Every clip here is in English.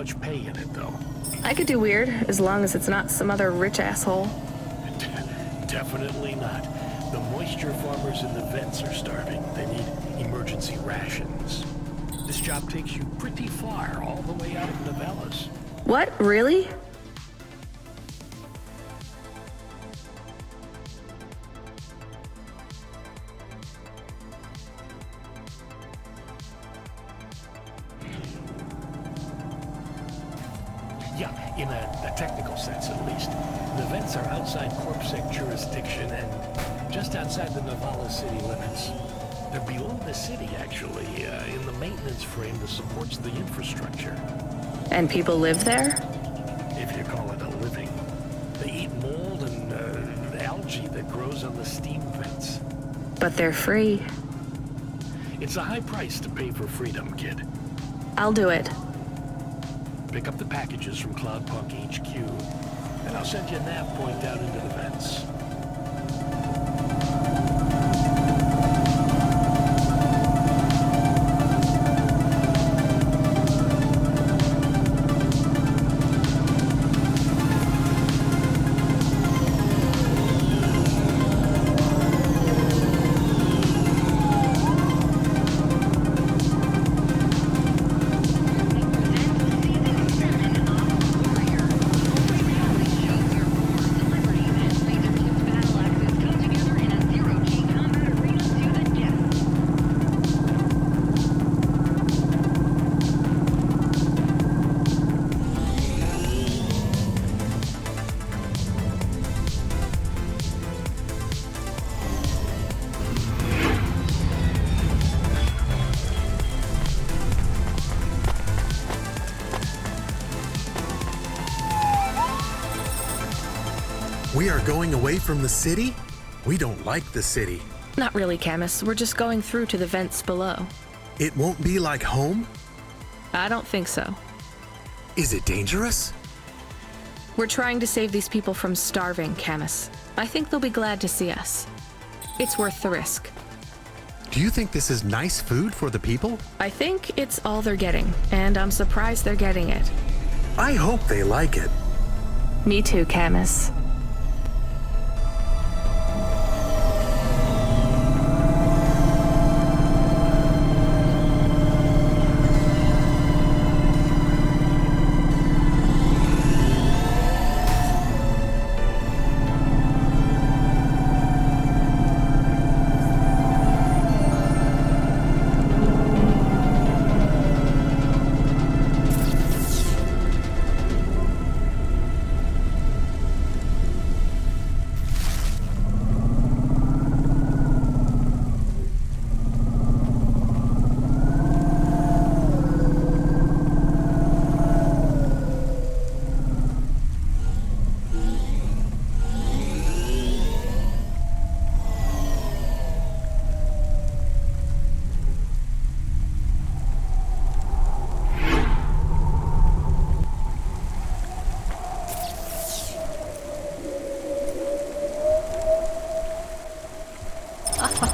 much pay in it, though. I could do weird, as long as it's not some other rich asshole. Definitely not. The moisture farmers in the vents are starving. They need emergency rations. This job takes you pretty far, all the way out of Novellas. What? Really? Yeah, in a technical sense at least. The vents are outside CorpSec jurisdiction and just outside the Novellas city limits. They're below the city, actually, in the maintenance frame that supports the infrastructure. And people live there? If you call it a living. They eat mold and algae that grows on the steam vents. But they're free. It's a high price to pay for freedom, kid. I'll do it. Pick up the packages from Cloudpunk HQ, and I'll send you a nav point down into the vents. We are going away from the city? We don't like the city. Not really, Camus. We're just going through to the vents below. It won't be like home? I don't think so. Is it dangerous? We're trying to save these people from starving, Camus. I think they'll be glad to see us. It's worth the risk. Do you think this is nice food for the people? I think it's all they're getting, and I'm surprised they're getting it. I hope they like it. Me too, Camus.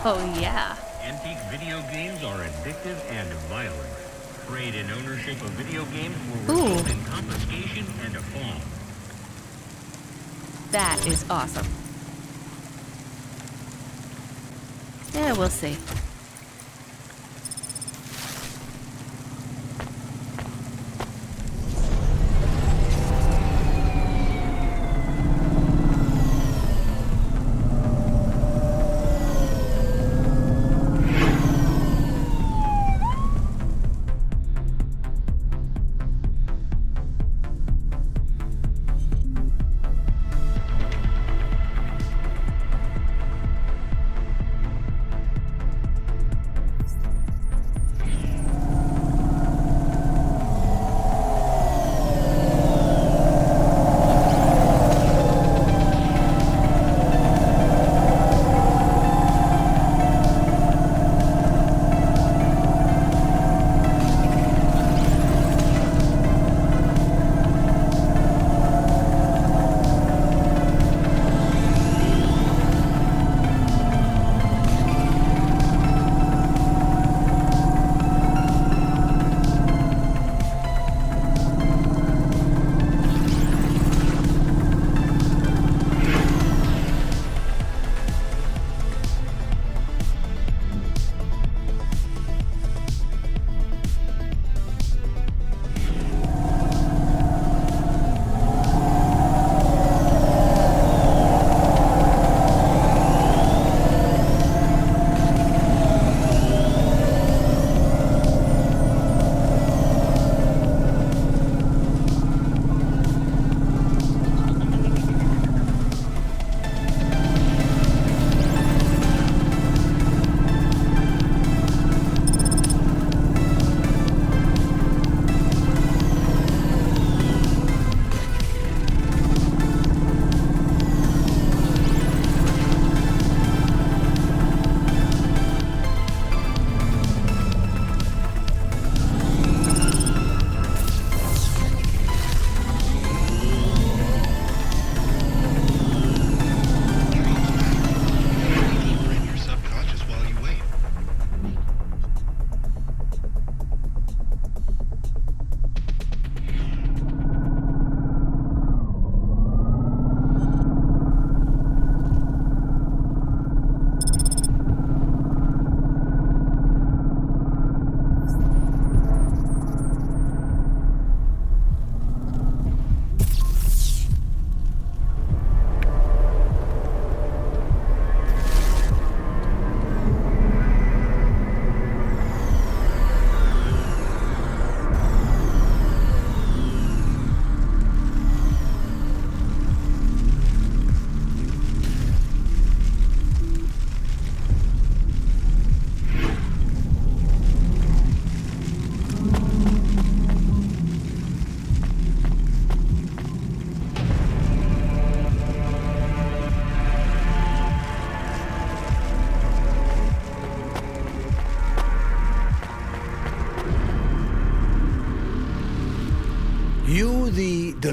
Oh, yeah. Antique video games are addictive and violent. Trade in ownership of video games will result in confiscation and a fine. That is awesome. Yeah, we'll see.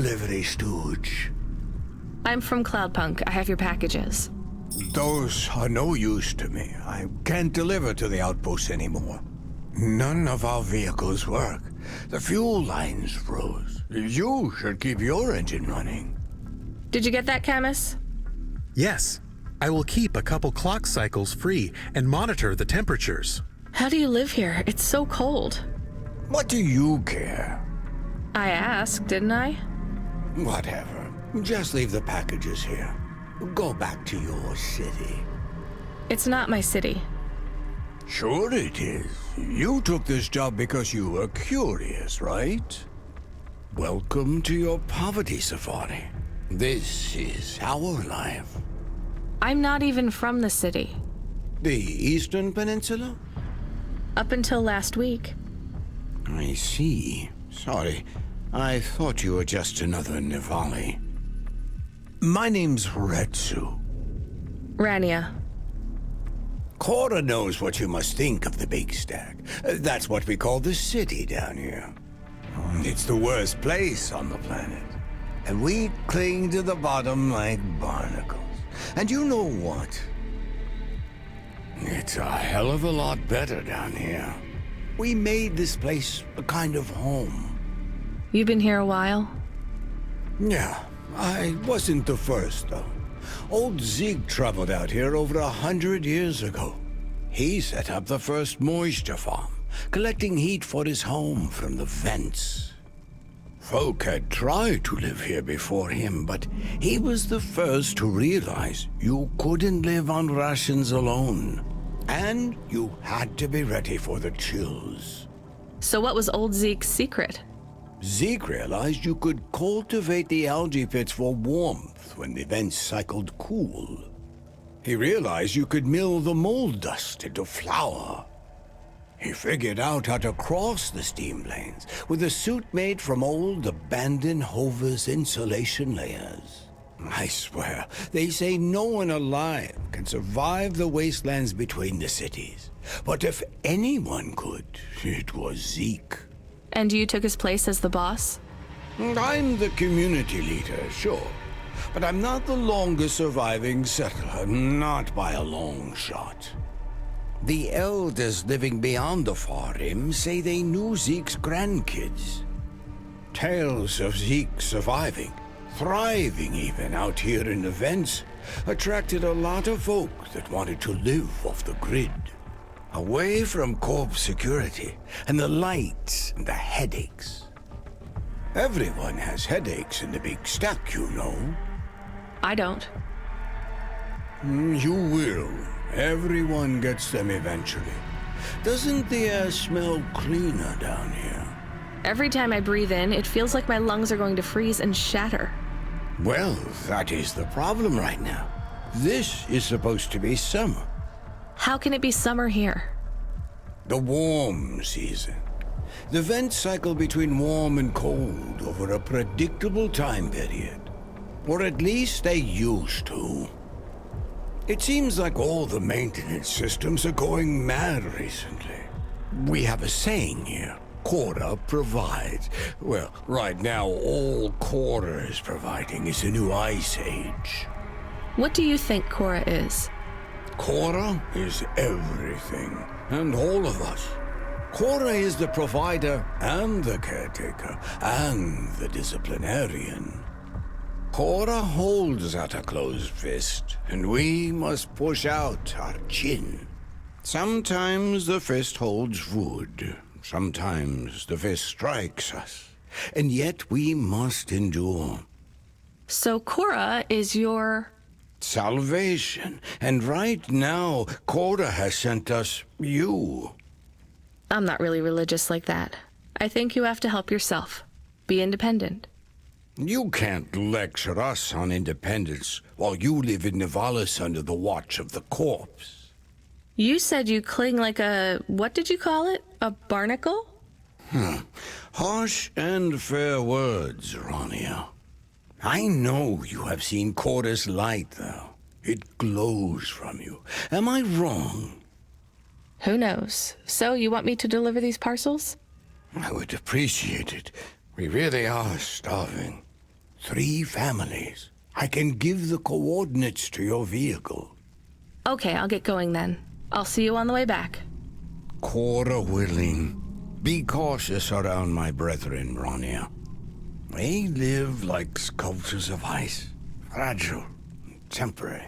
delivery, stooge? I'm from Cloudpunk. I have your packages. Those are no use to me. I can't deliver to the outpost anymore. None of our vehicles work. The fuel lines froze. You should keep your engine running. Did you get that, Camus? Yes, I will keep a couple clock cycles free and monitor the temperatures. How do you live here? It's so cold. What do you care? I asked, didn't I? Whatever. Just leave the packages here. Go back to your city. It's not my city. Sure it is. You took this job because you were curious, right? Welcome to your poverty safari. This is our life. I'm not even from the city. The Eastern Peninsula? Up until last week. I see. Sorry. I thought you were just another Nivali. My name's Retsu. Rania. Cora knows what you must think of the Big Stack. That's what we call the city down here. It's the worst place on the planet. And we cling to the bottom like barnacles. And you know what? It's a hell of a lot better down here. We made this place a kind of home. You've been here a while? Yeah, I wasn't the first, though. Old Zeke traveled out here over 100 years ago. He set up the first moisture farm, collecting heat for his home from the vents. Folk had tried to live here before him, but he was the first to realize you couldn't live on rations alone. And you had to be ready for the chills. So what was old Zeke's secret? Zeke realized you could cultivate the algae pits for warmth when the vents cycled cool. He realized you could mill the mold dust into flour. He figured out how to cross the steam planes with a suit made from old abandoned Hover's insulation layers. I swear, they say no one alive can survive the wastelands between the cities. But if anyone could, it was Zeke. And you took his place as the boss? I'm the community leader, sure. But I'm not the longest surviving settler, not by a long shot. The elders living beyond the far rim say they knew Zeke's grandkids. Tales of Zeke surviving, thriving even out here in the vents, attracted a lot of folk that wanted to live off the grid. Away from corp security and the lights and the headaches. Everyone has headaches in the Big Stack, you know. I don't. You will. Everyone gets them eventually. Doesn't the air smell cleaner down here? Every time I breathe in, it feels like my lungs are going to freeze and shatter. Well, that is the problem right now. This is supposed to be summer. How can it be summer here? The warm season. The vents cycle between warm and cold over a predictable time period. Or at least they used to. It seems like all the maintenance systems are going mad recently. We have a saying here. Cora provides. Well, right now, all Cora is providing is a new ice age. What do you think Cora is? Cora is everything, and all of us. Cora is the provider, and the caretaker, and the disciplinarian. Cora holds out a closed fist, and we must push out our chin. Sometimes the fist holds wood. Sometimes the fist strikes us. And yet we must endure. So Cora is your... Salvation. And right now, Cora has sent us you. I'm not really religious like that. I think you have to help yourself. Be independent. You can't lecture us on independence while you live in Nivalis under the watch of the corpse. You said you cling like a... what did you call it? A barnacle? Harsh and fair words, Rania. I know you have seen Cora's light, though. It glows from you. Am I wrong? Who knows? So you want me to deliver these parcels? I would appreciate it. We really are starving. 3 families. I can give the coordinates to your vehicle. Okay, I'll get going then. I'll see you on the way back. Quarter willing. Be cautious around my brethren, Ronia. They live like sculptures of ice, fragile, and temporary.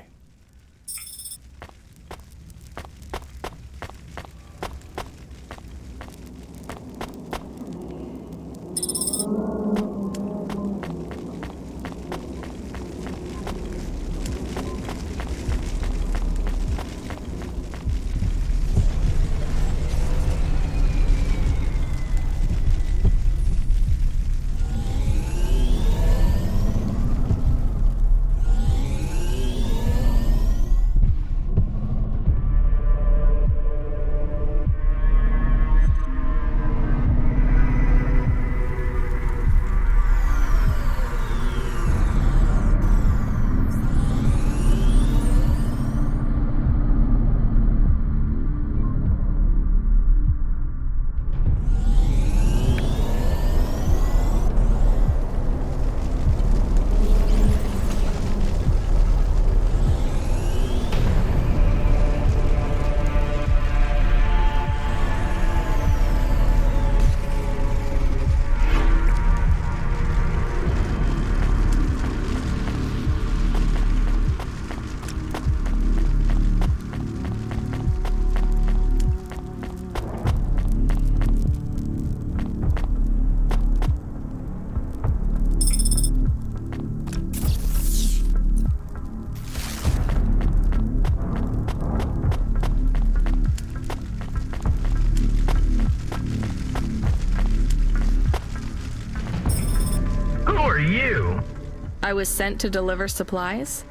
I was sent to deliver supplies?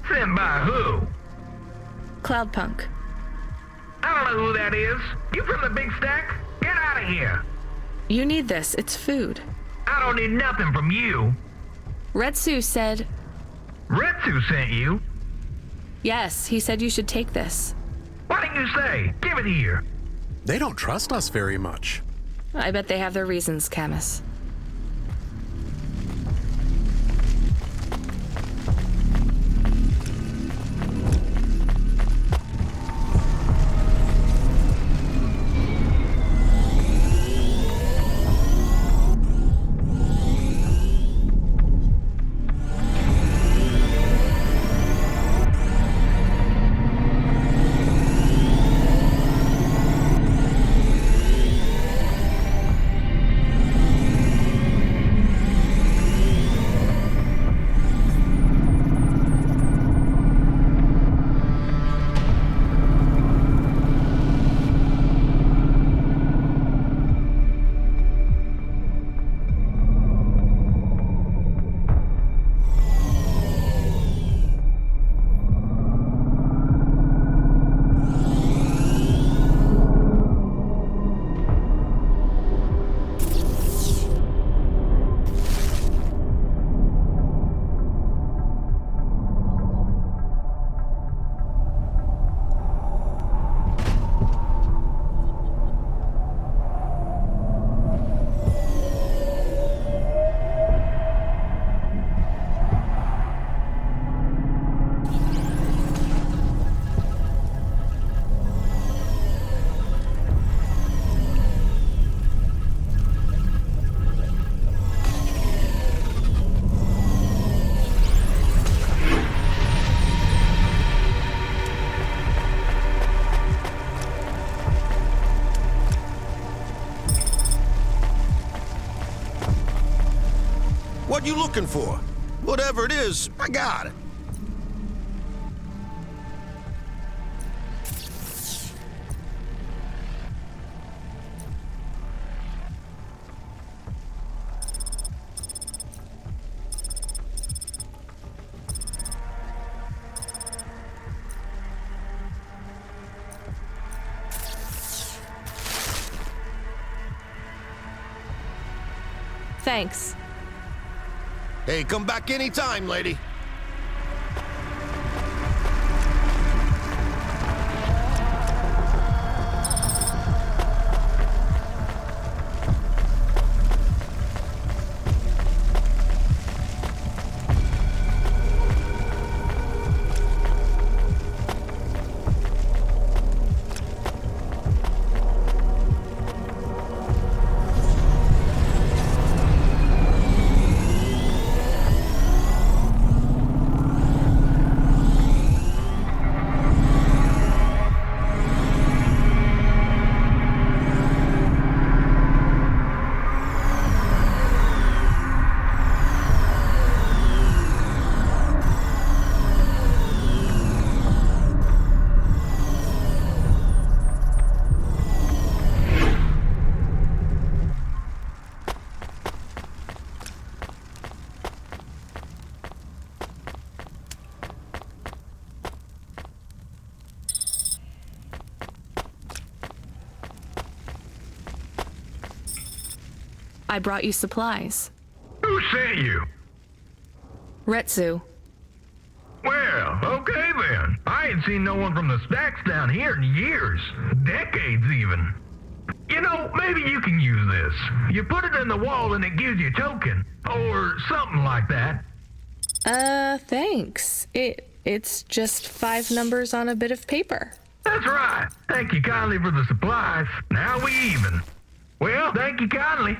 Sent by who? Cloudpunk. I don't know who that is. You from the big stack? Get out of here. You need this. It's food. I don't need nothing from you. Retsu said... Retsu sent you? Yes, he said you should take this. What did you say? Give it here. They don't trust us very much. I bet they have their reasons, Camus. What you looking for? Whatever it is, I got it. Thanks. Hey, come back anytime, lady. I brought you supplies. Who sent you? Retsu. Well, okay then. I ain't seen no one from the stacks down here in years. Decades even. You know, maybe you can use this. You put it in the wall and it gives you a token. Or something like that. Thanks. It's just 5 numbers on a bit of paper. That's right. Thank you kindly for the supplies. Now we even. Well, thank you kindly.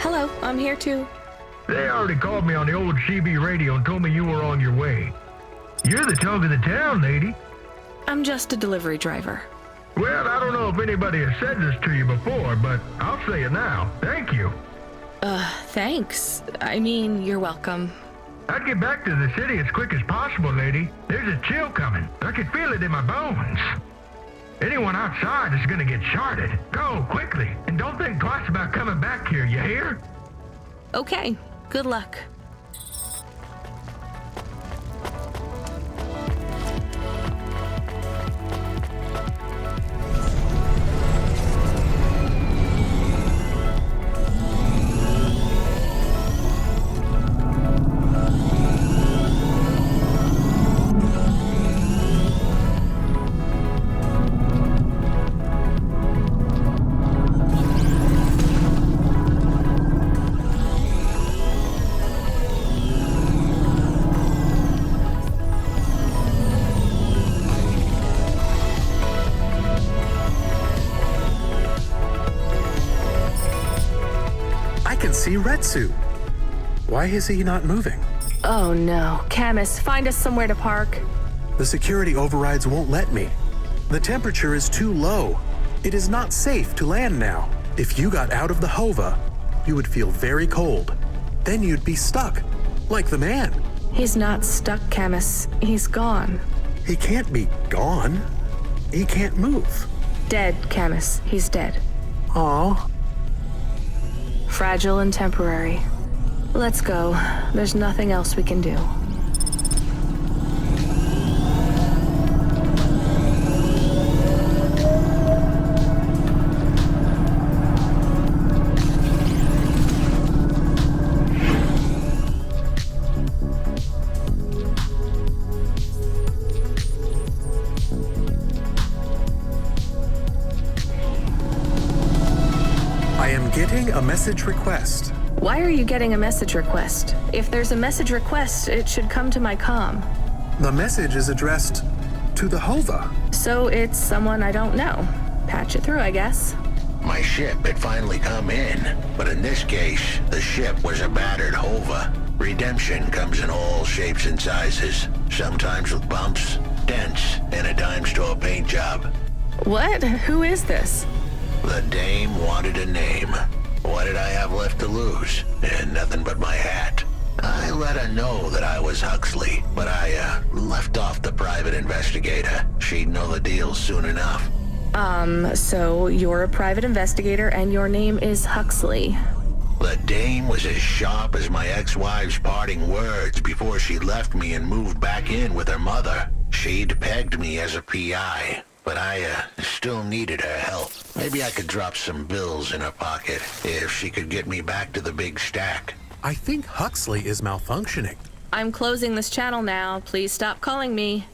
Hello, I'm here too. They already called me on the old CB radio and told me you were on your way. You're the talk of the town, lady. I'm just a delivery driver. Well, I don't know if anybody has said this to you before, but I'll say it now. Thank you. Thanks. I mean, you're welcome. I'd get back to the city as quick as possible, lady. There's a chill coming. I can feel it in my bones. Anyone outside is gonna get charted. Go, quickly, and don't think twice about coming back here, you hear? Okay, good luck. See Retsu. Why is he not moving? Oh no. Camus, find us somewhere to park. The security overrides won't let me. The temperature is too low. It is not safe to land now. If you got out of the Hova, you would feel very cold. Then you'd be stuck, like the man. He's not stuck, Camus. He's gone. He can't be gone. He can't move. Dead, Camus. He's dead. Aw. Fragile and temporary. Let's go. There's nothing else we can do. Getting a message request. Why are you getting a message request? If there's a message request, it should come to my comm. The message is addressed to the Hova. So it's someone I don't know. Patch it through, I guess. My ship had finally come in, but in this case, the ship was a battered Hova. Redemption comes in all shapes and sizes, sometimes with bumps, dents, and a dime store paint job. What? Who is this? The dame wanted a name. What did I have left to lose? And nothing but my hat. I let her know that I was Huxley, but I left off the private investigator. She'd know the deal soon enough. So you're a private investigator and your name is Huxley. The dame was as sharp as my ex-wife's parting words before she left me and moved back in with her mother. She'd pegged me as a PI. But I still needed her help. Maybe I could drop some bills in her pocket if she could get me back to the big stack. I think Huxley is malfunctioning. I'm closing this channel now. Please stop calling me.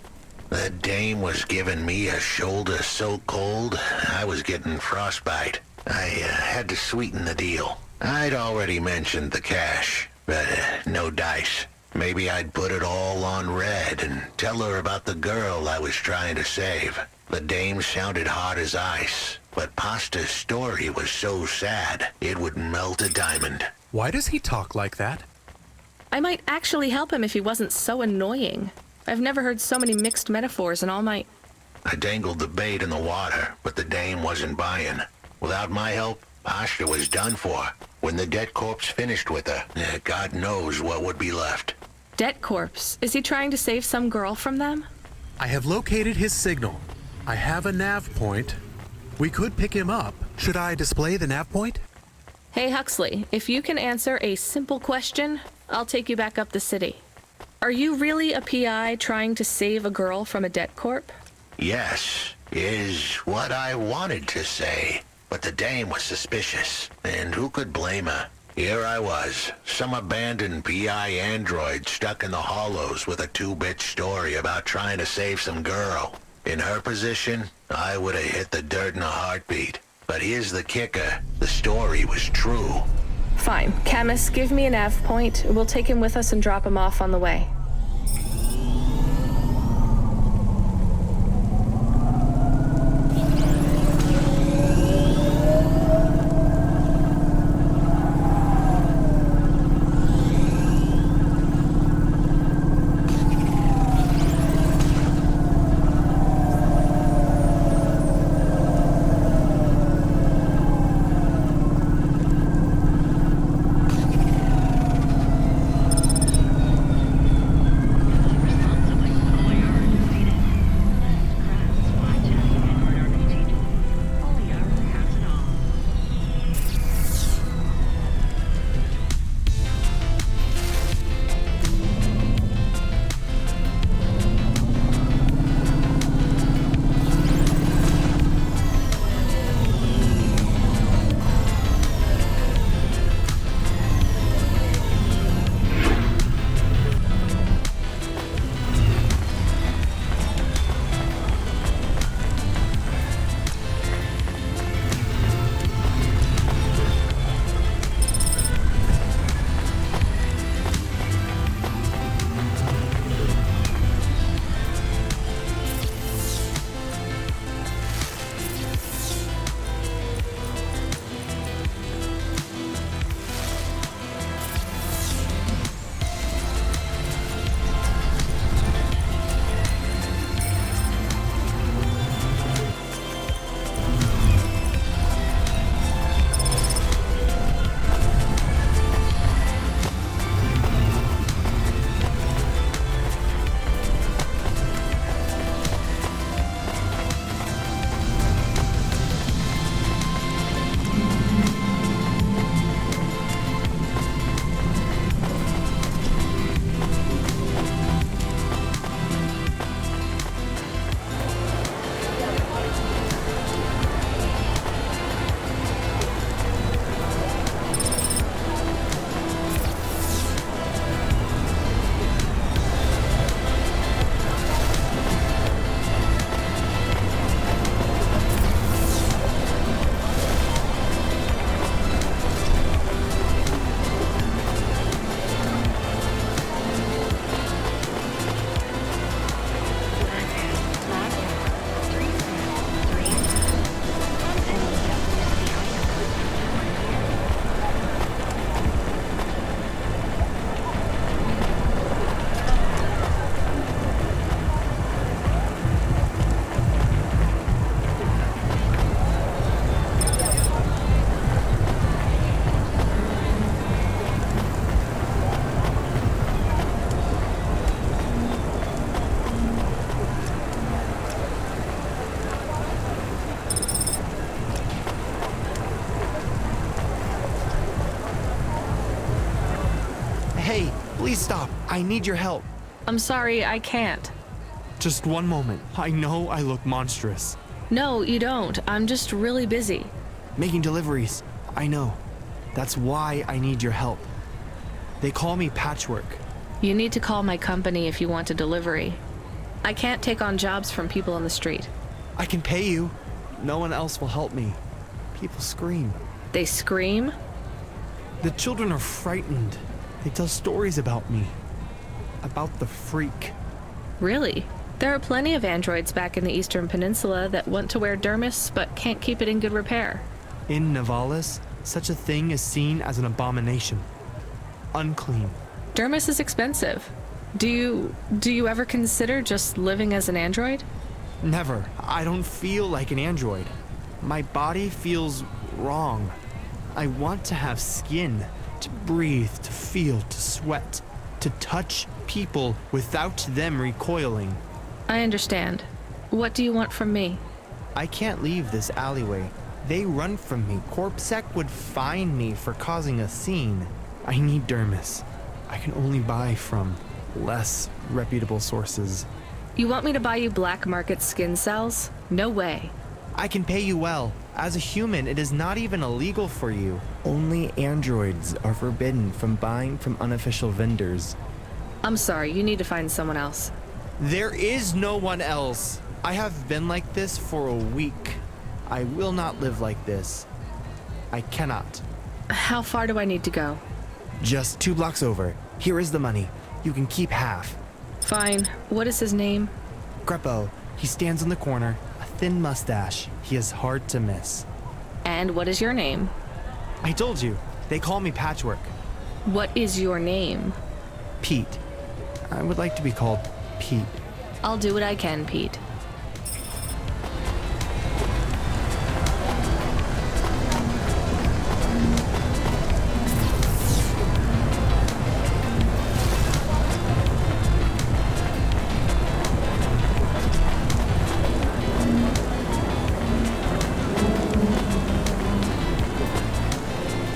The dame was giving me a shoulder so cold, I was getting frostbite. I had to sweeten the deal. I'd already mentioned the cash, but no dice. Maybe I'd put it all on red and tell her about the girl I was trying to save. The dame sounded hard as ice, but Pasta's story was so sad, it would melt a diamond. Why does he talk like that? I might actually help him if he wasn't so annoying. I've never heard so many mixed metaphors in all my... I dangled the bait in the water, but the dame wasn't buying. Without my help, Ashta was done for. When the dead corpse finished with her, God knows what would be left. Debt corpse? Is he trying to save some girl from them? I have located his signal. I have a nav point. We could pick him up. Should I display the nav point? Hey Huxley, if you can answer a simple question, I'll take you back up the city. Are you really a PI trying to save a girl from a debt corp? Yes, is what I wanted to say. But the dame was suspicious, and who could blame her? Here I was, some abandoned PI android stuck in the hollows with a 2-bit story about trying to save some girl. In her position, I would have hit the dirt in a heartbeat. But here's the kicker, the story was true. Fine. Camus, give me a nav point. We'll take him with us and drop him off on the way. Hey, please stop. I need your help. I'm sorry, I can't. Just one moment. I know I look monstrous. No, you don't. I'm just really busy. Making deliveries. I know. That's why I need your help. They call me Patchwork. You need to call my company if you want a delivery. I can't take on jobs from people on the street. I can pay you. No one else will help me. People scream. They scream? The children are frightened. They tell stories about me. About the freak. Really? There are plenty of androids back in the Eastern Peninsula that want to wear dermis but can't keep it in good repair. In Nivalis, such a thing is seen as an abomination. Unclean. Dermis is expensive. Do you ever consider just living as an android? Never. I don't feel like an android. My body feels wrong. I want to have skin, to breathe, to feel, to sweat, to touch people without them recoiling. I understand. What do you want from me? I can't leave this alleyway. They run from me. CorpSec would fine me for causing a scene. I need Dermis. I can only buy from less reputable sources. You want me to buy you black market skin cells? No way. I can pay you well. As a human, it is not even illegal for you. Only androids are forbidden from buying from unofficial vendors. I'm sorry, you need to find someone else. There is no one else. I have been like this for a week. I will not live like this. I cannot. How far do I need to go? Just 2 blocks over. Here is the money. You can keep half. Fine. What is his name? Greppo. He stands on the corner. A thin mustache. He is hard to miss. And what is your name? I told you. They call me Patchwork. What is your name? Pete. I would like to be called Pete. I'll do what I can, Pete.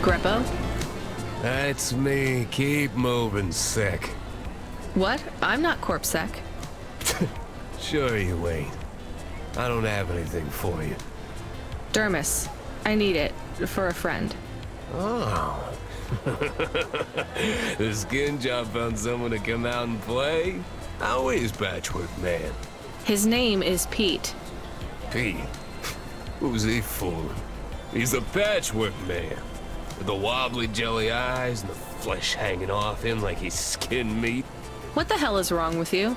Greppo? That's me. Keep moving, Sec. What? I'm not CorpSec. Sure you ain't. I don't have anything for you. Dermis. I need it. For a friend. Oh. The skin job found someone to come out and play? How is Patchwork Man? His name is Pete. Pete? Who's he fooling? He's the Patchwork Man. With the wobbly jelly eyes and the flesh hanging off him like he's skin meat. What the hell is wrong with you?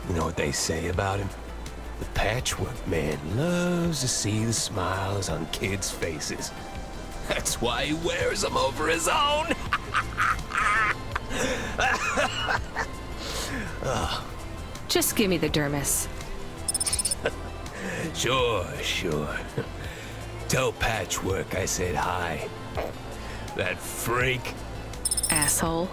You know what they say about him? The Patchwork Man loves to see the smiles on kids' faces. That's why he wears them over his own. Just give me the Dermis. Sure. Tell Patchwork I said hi. That freak. Asshole.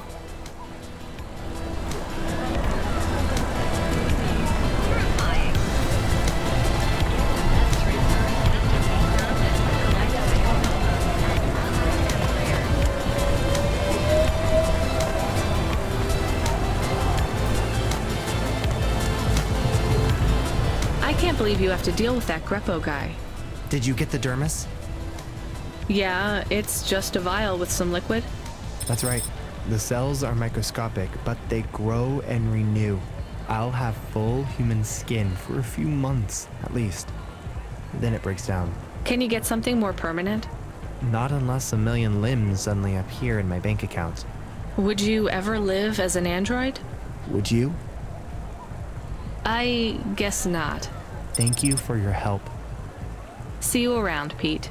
I can't believe you have to deal with that Greppo guy. Did you get the Dermis? Yeah, it's just a vial with some liquid. That's right. The cells are microscopic, but they grow and renew. I'll have full human skin for a few months, at least. Then it breaks down. Can you get something more permanent? Not unless a million limbs suddenly appear in my bank account. Would you ever live as an android? Would you? I guess not. Thank you for your help. See you around, Pete.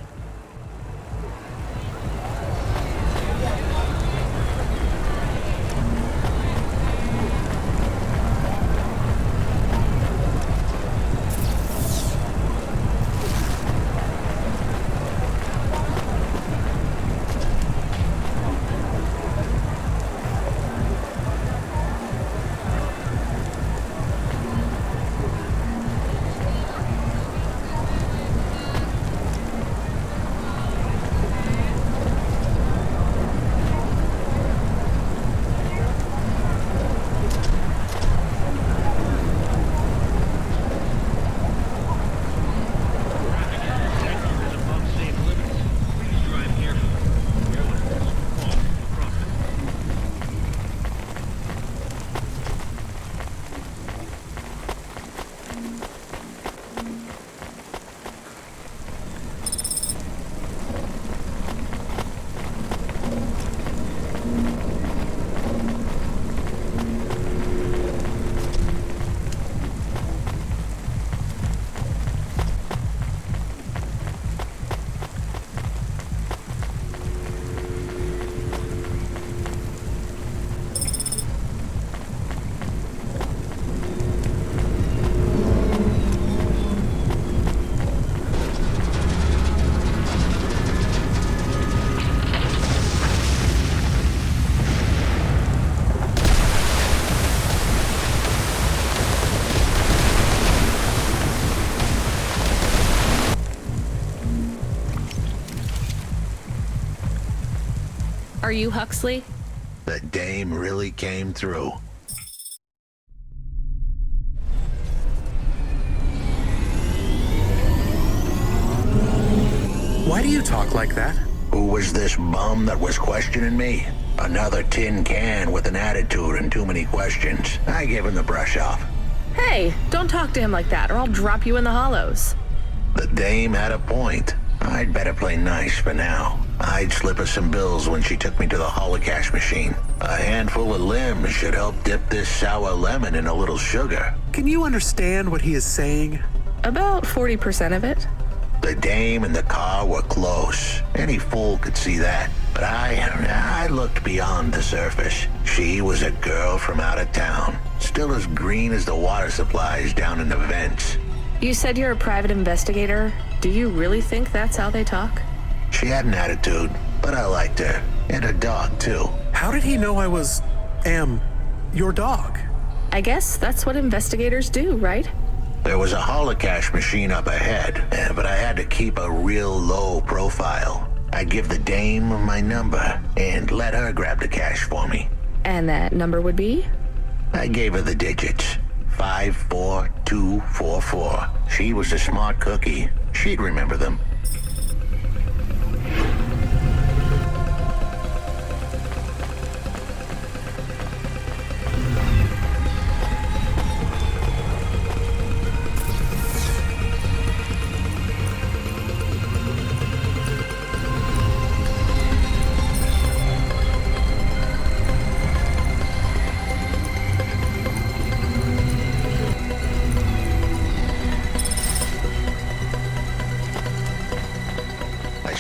Are you Huxley? The dame really came through. Why do you talk like that? Who was this bum that was questioning me? Another tin can with an attitude and too many questions. I gave him the brush off. Hey, don't talk to him like that or I'll drop you in the hollows. The dame had a point. I'd better play nice for now. I'd slip her some bills when she took me to the holocaust machine. A handful of limbs should help dip this sour lemon in a little sugar. Can you understand what he is saying? About 40% of it. The dame and the car were close. Any fool could see that. But I looked beyond the surface. She was a girl from out of town. Still as green as the water supplies down in the vents. You said you're a private investigator. Do you really think that's how they talk? She had an attitude, but I liked her. And her dog, too. How did he know I was, your dog? I guess that's what investigators do, right? There was a holocaust machine up ahead, but I had to keep a real low profile. I'd give the dame my number and let her grab the cash for me. And that number would be? I gave her the digits. 54244. She was a smart cookie. She'd remember them.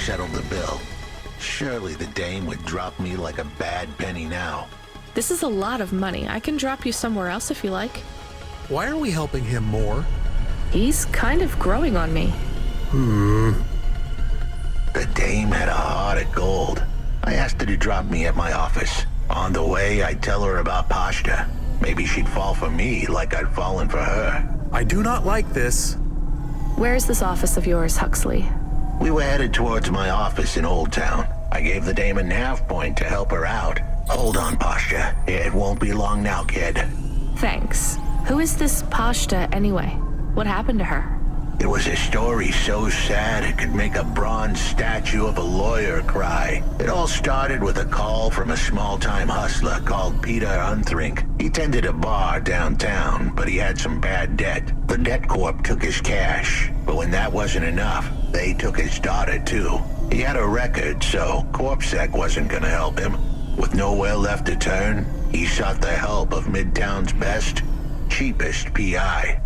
Settled the bill. Surely the dame would drop me like a bad penny now. This is a lot of money. I can drop you somewhere else if you like. Why are we helping him more? He's kind of growing on me. The dame had a heart of gold. I asked her to drop me at my office. On the way, I'd tell her about Pashta. Maybe she'd fall for me like I'd fallen for her. I do not like this. Where is this office of yours, Huxley? We were headed towards my office in Old Town. I gave the dame a nav point to help her out. Hold on, Pashta. It won't be long now, kid. Thanks. Who is this Pashta anyway? What happened to her? It was a story so sad it could make a bronze statue of a lawyer cry. It all started with a call from a small-time hustler called Peter Unthrink. He tended a bar downtown, but he had some bad debt. The debt corp took his cash, but when that wasn't enough, they took his daughter too. He had a record, so CorpSec wasn't gonna help him. With nowhere left to turn, he sought the help of Midtown's best, cheapest PI.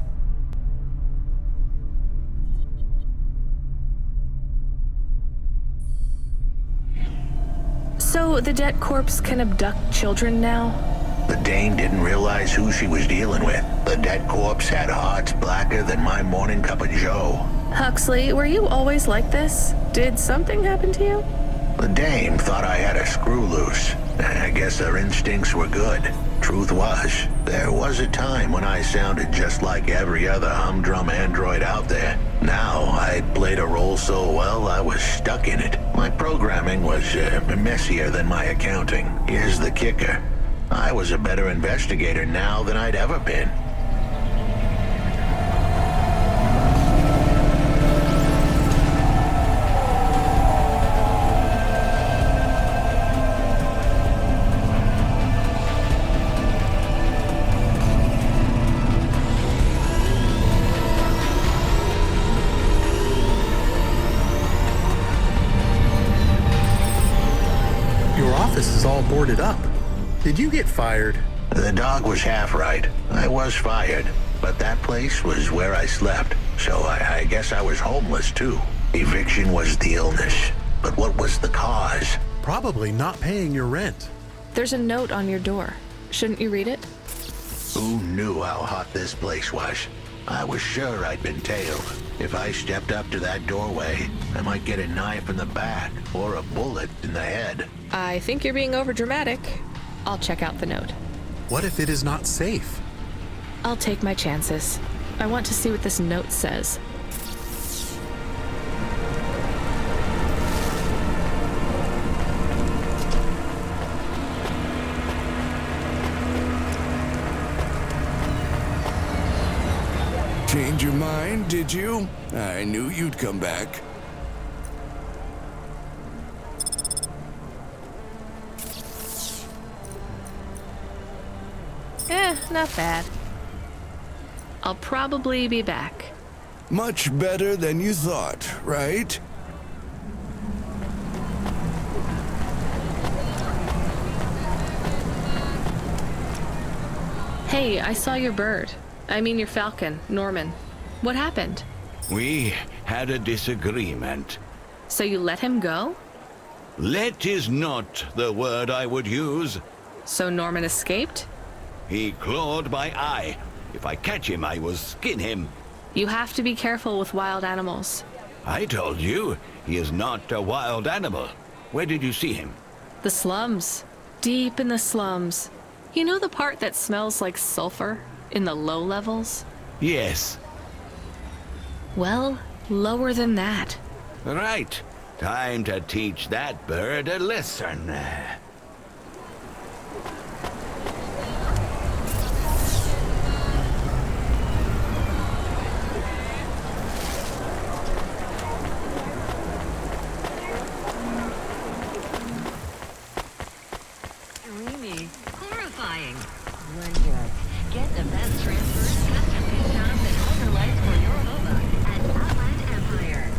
So the debt corpse can abduct children now? The dame didn't realize who she was dealing with. The dead corpse had hearts blacker than my morning cup of joe. Huxley, were you always like this? Did something happen to you? The dame thought I had a screw loose. I guess her instincts were good. Truth was, there was a time when I sounded just like every other humdrum android out there. Now, I played a role so well I was stuck in it. My programming was messier than my accounting. Here's the kicker. I was a better investigator now than I'd ever been. This is all boarded up. Did you get fired? The dog was half right. I was fired, but that place was where I slept, so I guess I was homeless too. Eviction was the illness, but what was the cause? Probably not paying your rent. There's a note on your door. Shouldn't you read it? Who knew how hot this place was? I was sure I'd been tailed. If I stepped up to that doorway, I might get a knife in the back or a bullet in the head. I think you're being overdramatic. I'll check out the note. What if it is not safe? I'll take my chances. I want to see what this note says. Change your mind, did you? I knew you'd come back. Not bad. I'll probably be back. Much better than you thought, right? Hey, I saw your bird. I mean your falcon, Norman. What happened? We had a disagreement. So you let him go? Let is not the word I would use. So Norman escaped? He clawed my eye. If I catch him, I will skin him. You have to be careful with wild animals. I told you, he is not a wild animal. Where did you see him? The slums. Deep in the slums. You know the part that smells like sulfur? In the low levels? Yes. Well, lower than that. Right. Time to teach that bird a lesson. Dreamy. Horrifying. Wondrous. Get the best transfers, custom-made jobs, and overlays for your Hova at Outland Empire.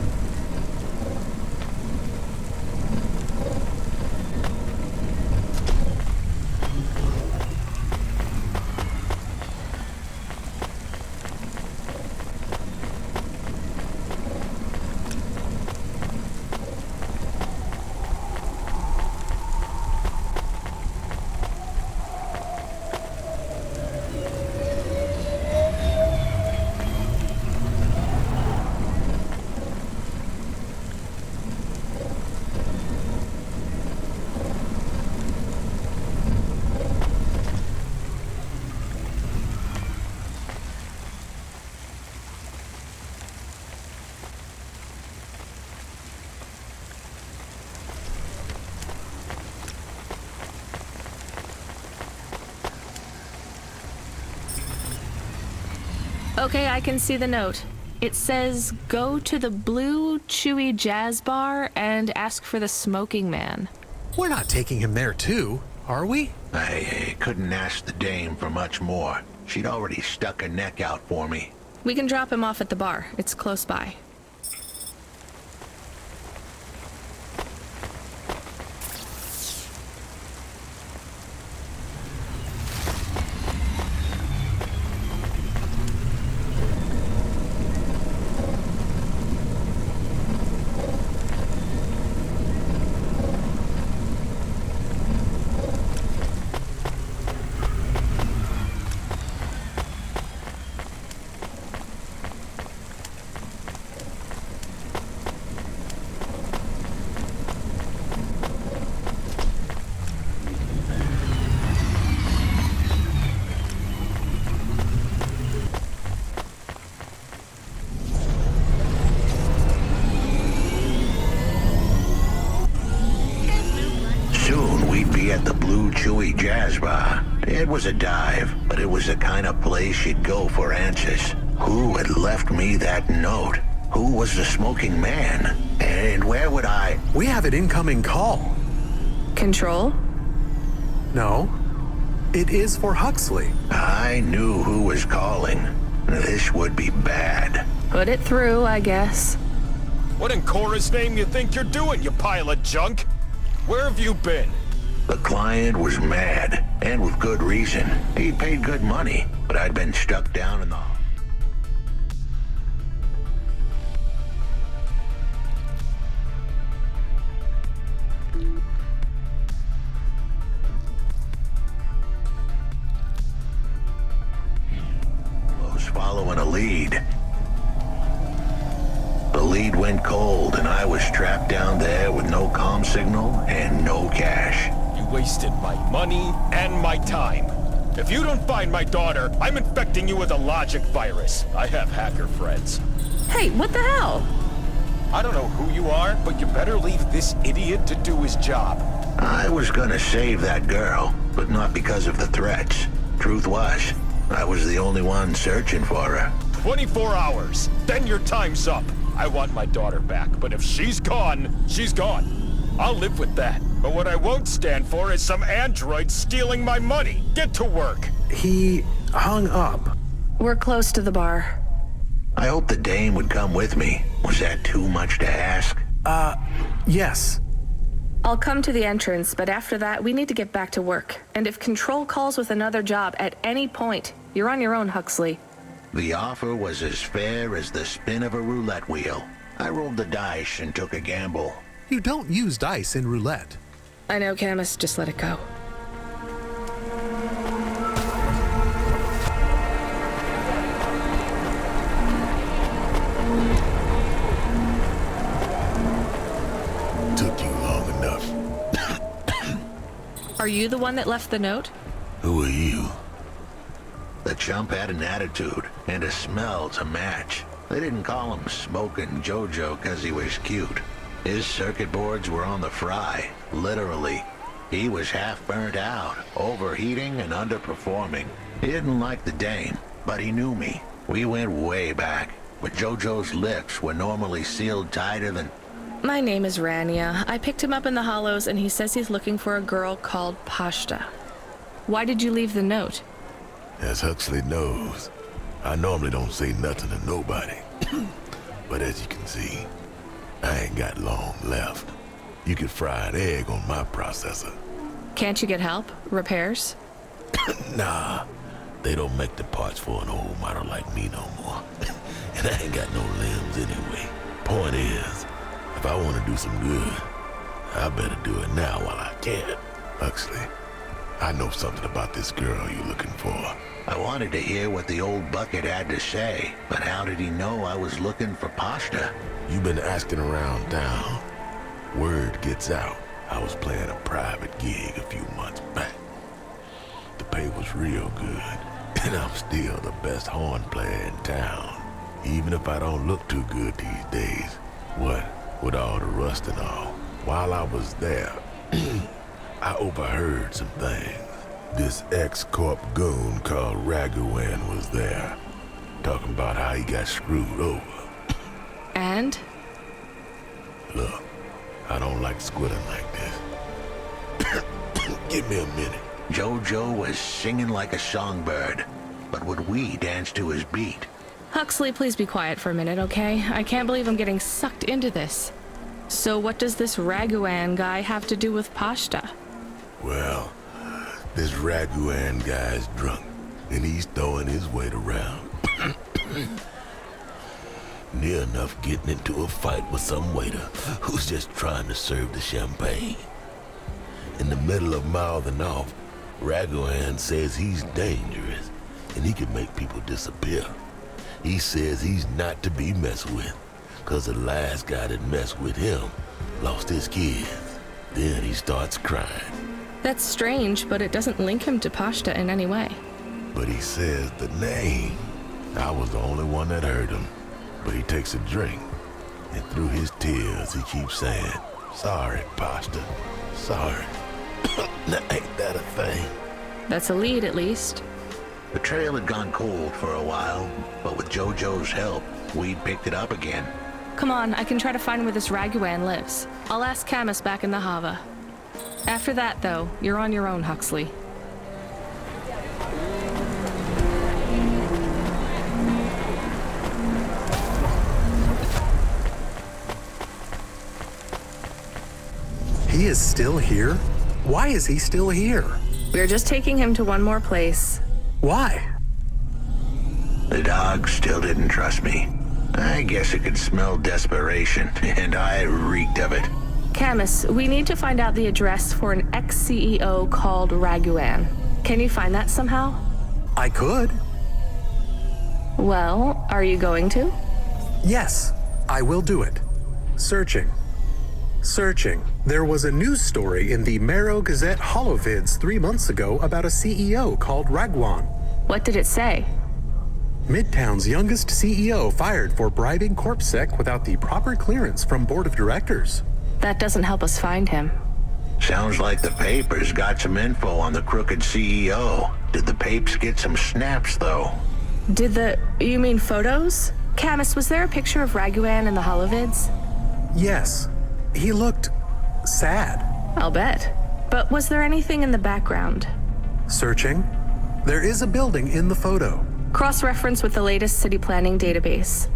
Okay, I can see the note. It says, go to the Blue Chewy Jazz Bar and ask for the smoking man. We're not taking him there too, are we? I couldn't ask the dame for much more. She'd already stuck her neck out for me. We can drop him off at the bar. It's close by. At the Blue Chewy Jazz Bar. It was a dive, but it was the kind of place you'd go for answers. Who had left me that note? Who was the smoking man? And where would I... We have an incoming call. Control? No. It is for Huxley. I knew who was calling. This would be bad. Put it through, I guess. What in Cora's name you think you're doing, you pile of junk? Where have you been? The client was mad, and with good reason. He'd paid good money, but I'd been stuck down in the... was following a lead. The lead went cold, and I was trapped down there with no comm signal and no cash. You wasted my money and my time. If you don't find my daughter, I'm infecting you with a logic virus. I have hacker friends. Hey, what the hell? I don't know who you are, but you better leave this idiot to do his job. I was gonna save that girl, but not because of the threats. Truth was, I was the only one searching for her. 24 hours. Then your time's up. I want my daughter back, but if she's gone, she's gone. I'll live with that. But what I won't stand for is some android stealing my money. Get to work. He hung up. We're close to the bar. I hope the dame would come with me. Was that too much to ask? Yes. I'll come to the entrance, but after that, we need to get back to work. And if Control calls with another job at any point, you're on your own, Huxley. The offer was as fair as the spin of a roulette wheel. I rolled the dice and took a gamble. You don't use dice in roulette. I know, Camus. Just let it go. Took you long enough. Are you the one that left the note? Who are you? The chump had an attitude and a smell to match. They didn't call him Smokin' Jojo because he was cute. His circuit boards were on the fry, literally. He was half burnt out, overheating and underperforming. He didn't like the dame, but he knew me. We went way back, but Jojo's lips were normally sealed tighter than... My name is Rania. I picked him up in the Hollows, and he says he's looking for a girl called Pashta. Why did you leave the note? As Huxley knows, I normally don't say nothing to nobody. But as you can see, I ain't got long left. You could fry an egg on my processor. Can't you get help? Repairs? Nah, they don't make the parts for an old model like me no more. And I ain't got no limbs anyway. Point is, if I want to do some good, I better do it now while I can. Huxley, I know something about this girl you're looking for. I wanted to hear what the old bucket had to say, but how did he know I was looking for Pashta? You've been asking around town. Word gets out. I was playing a private gig a few months back. The pay was real good, and I'm still the best horn player in town. Even if I don't look too good these days. What with all the rust and all. While I was there, I overheard some things. This ex-corp goon called Raguan was there, talking about how he got screwed over. And? Look, I don't like squitting like this. Give me a minute. Jojo was singing like a songbird, but would we dance to his beat? Huxley, please be quiet for a minute, okay? I can't believe I'm getting sucked into this. So what does this Raguan guy have to do with Pashta? Well, this Raguan guy's drunk, and he's throwing his weight around. Near enough getting into a fight with some waiter who's just trying to serve the champagne. In the middle of mouthing off, Raguan says he's dangerous, and he can make people disappear. He says he's not to be messed with, cause the last guy that messed with him lost his kids. Then he starts crying. That's strange, but it doesn't link him to Pashta in any way. But he says the name. I was the only one that heard him. But he takes a drink, and through his tears he keeps saying, "Sorry, Pashta, sorry." Now, ain't that a thing? That's a lead, at least. The trail had gone cold for a while, but with Jojo's help, we picked it up again. Come on, I can try to find where this Raguan lives. I'll ask Camus back in the Hava. After that, though, you're on your own, Huxley. He is still here? Why is he still here? We're just taking him to one more place. Why? The dog still didn't trust me. I guess it could smell desperation, and I reeked of it. Camus, we need to find out the address for an ex-CEO called Raguan. Can you find that somehow? I could. Well, are you going to? Yes, I will do it. Searching. There was a news story in the Marrow Gazette Holovids 3 months ago about a CEO called Raguan. What did it say? Midtown's youngest CEO fired for bribing CorpSec without the proper clearance from board of directors. That doesn't help us find him. Sounds like the papers got some info on the crooked CEO. Did the papes get some snaps, though? You mean photos? Camus, was there a picture of Raguan in the holovids? Yes. He looked sad. I'll bet. But was there anything in the background? Searching. There is a building in the photo. Cross-reference with the latest city planning database.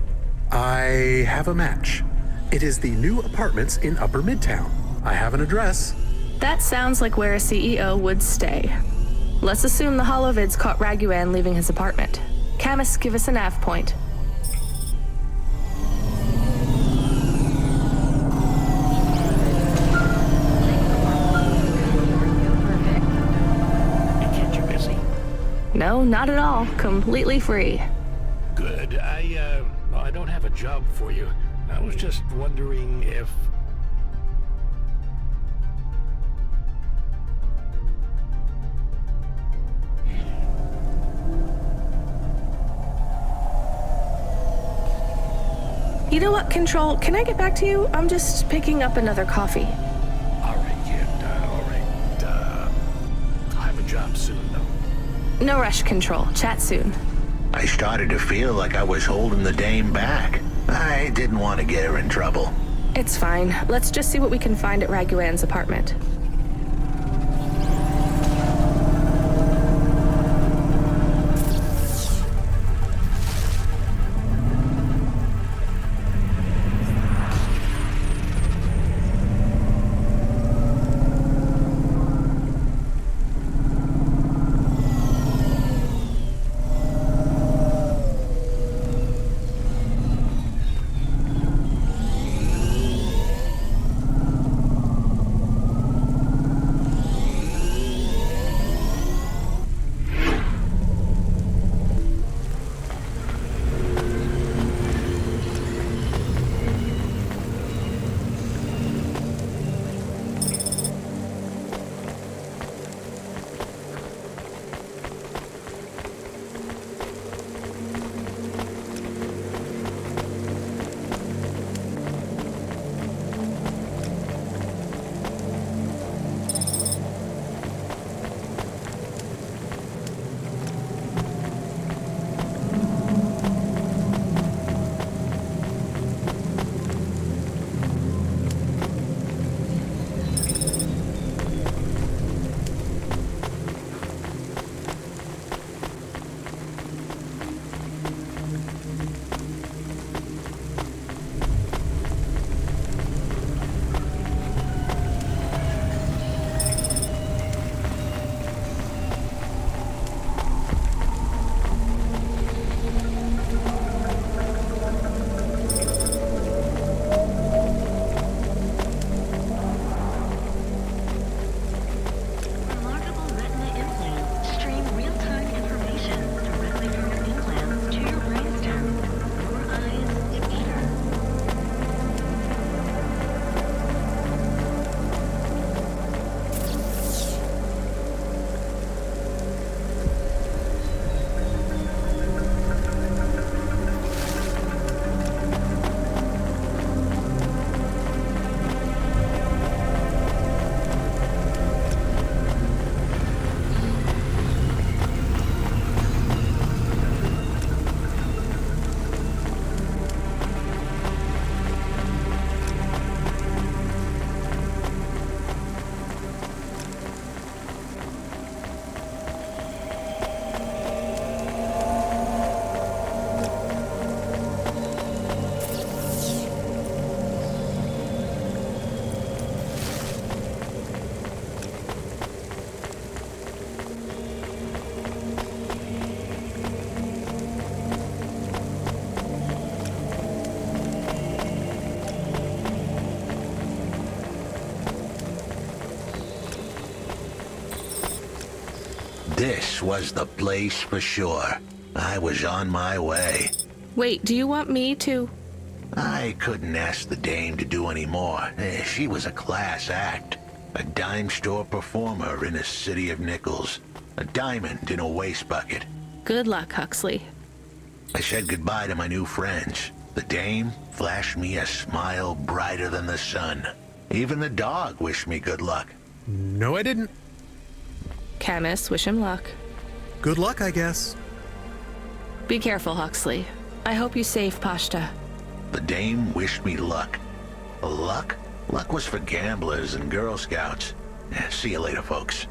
I have a match. It is the new apartments in Upper Midtown. I have an address. That sounds like where a CEO would stay. Let's assume the holovids caught Raguan leaving his apartment. Camus, give us a nav point. No, not at all. Completely free. Good. I don't have a job for you. I was just wondering if... You know what, Control? Can I get back to you? I'm just picking up another coffee. All right, kid. All right. I'll have a job soon, though. No rush, Control. Chat soon. I started to feel like I was holding the dame back. I didn't want to get her in trouble. It's fine. Let's just see what we can find at Raguan's apartment. This was the place for sure. I was on my way. Wait, do you want me to? I couldn't ask the dame to do any more. She was a class act. A dime store performer in a city of nickels. A diamond in a waste bucket. Good luck, Huxley. I said goodbye to my new friends. The dame flashed me a smile brighter than the sun. Even the dog wished me good luck. No, I didn't. Camus, wish him luck. Good luck, I guess. Be careful, Huxley. I hope you save Pashta. The dame wished me luck. Luck? Luck was for gamblers and Girl Scouts. See you later, folks.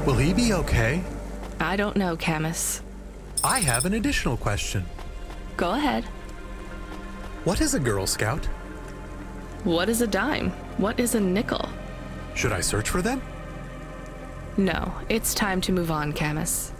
Will he be okay? I don't know, Camus. I have an additional question. Go ahead. What is a Girl Scout? What is a dime? What is a nickel? Should I search for them? No, it's time to move on, Camus.